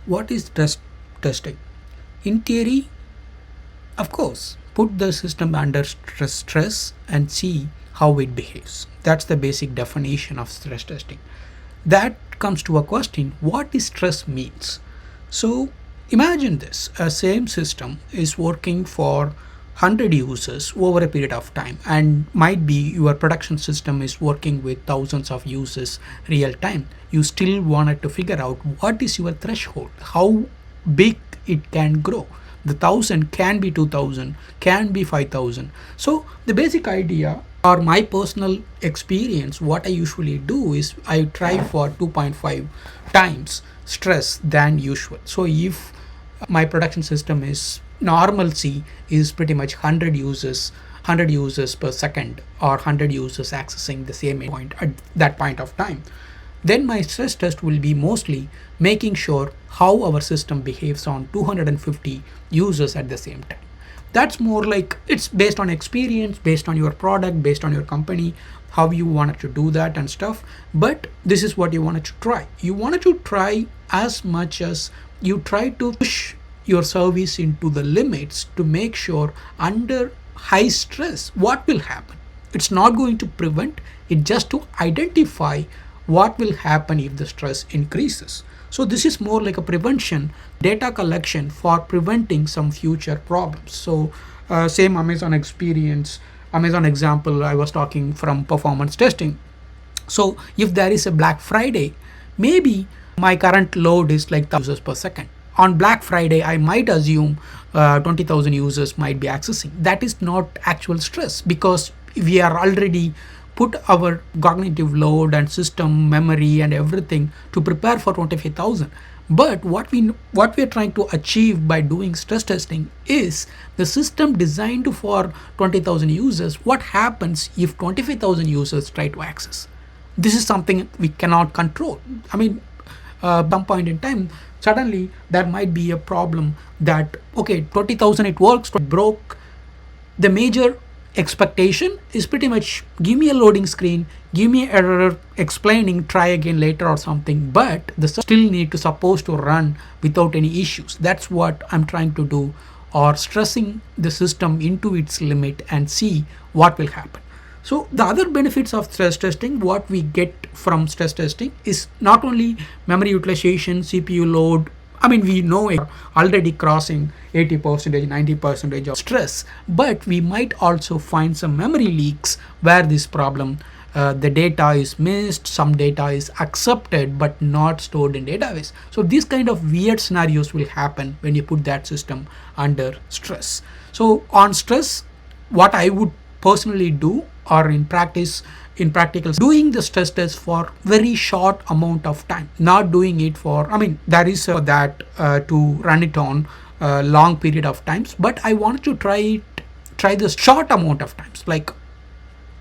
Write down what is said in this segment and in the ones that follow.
What is stress testing? In theory, of course, put the system under stress and see how it behaves. That's the basic definition of stress testing. That comes to a question, what is stress means? So imagine this, a same system is working for 100 users over a period of time, and might be your production system is working with thousands of users real time. You still wanted to figure out what is your threshold, how big it can grow. The 1,000 can be 2,000, can be 5,000. So the basic idea or my personal experience, what I usually do is I try for 2.5 times stress than usual. So if my production system is normalcy is pretty much 100 users per second, or 100 users accessing the same point at that point of time, then my stress test will be mostly making sure how our system behaves on 250 users at the same time. That's more like it's based on experience, based on your product, based on your company, how you wanted to do that and stuff. But this is what you wanted to try. You wanted to try as much as you try to push your service into the limits to make sure under high stress what will happen. It's not going to prevent it, just to identify what will happen if the stress increases. So this is more like a prevention data collection for preventing some future problems. So same Amazon example I was talking from performance testing. So if there is a Black Friday, maybe my current load is like 1,000 users per second. On Black Friday, I might assume 20,000 users might be accessing. That is not actual stress, because we are already put our cognitive load and system memory and everything to prepare for 25,000. But what we are trying to achieve by doing stress testing is the system designed for 20,000 users. What happens if 25,000 users try to access? This is something we cannot control. I mean, some point in time, suddenly there might be a problem that, okay, 20,000 it works, it broke. The major expectation is pretty much give me a loading screen, give me an error explaining, try again later or something, but the still need to supposed to run without any issues. That's what I'm trying to do, or stressing the system into its limit and see what will happen. So the other benefits of stress testing, what we get from stress testing is not only memory utilization, CPU load. I mean, we know it already crossing 80%, 90% of stress, but we might also find some memory leaks where this problem, the data is missed, some data is accepted but not stored in database. So these kind of weird scenarios will happen when you put that system under stress. So on stress, what I would personally do, or in practical, doing the stress test for very short amount of time, not doing it for, I mean, there is that to run it on a long period of times, but I wanted to try this short amount of times. Like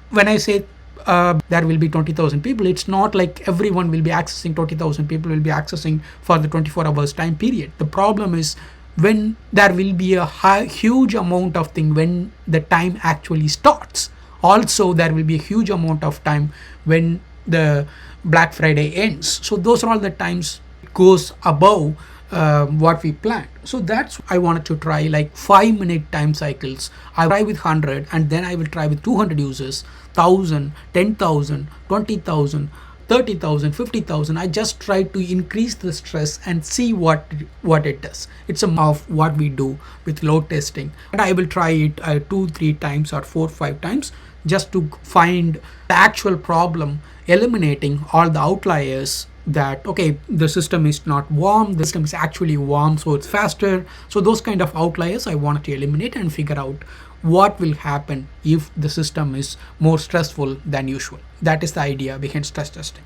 when I say there will be 20,000 people, it's not like everyone will be accessing, 20,000 people will be accessing for the 24 hours time period. The problem is when there will be a huge amount of thing when the time actually starts. Also, there will be a huge amount of time when the Black Friday ends. So those are all the times it goes above what we planned. So that's I wanted to try like 5-minute time cycles. I try with 100, and then I will try with 200 users, 1,000, 10,000, 20,000, 30,000, 50,000. I just try to increase the stress and see what it does. It's a of what we do with load testing, and I will try it 2-3 times or 4-5 times just to find the actual problem, eliminating all the outliers that, okay, the system is not warm, the system is actually warm, so it's faster. So those kind of outliers I wanted to eliminate and figure out what will happen if the system is more stressful than usual. That is the idea behind stress testing.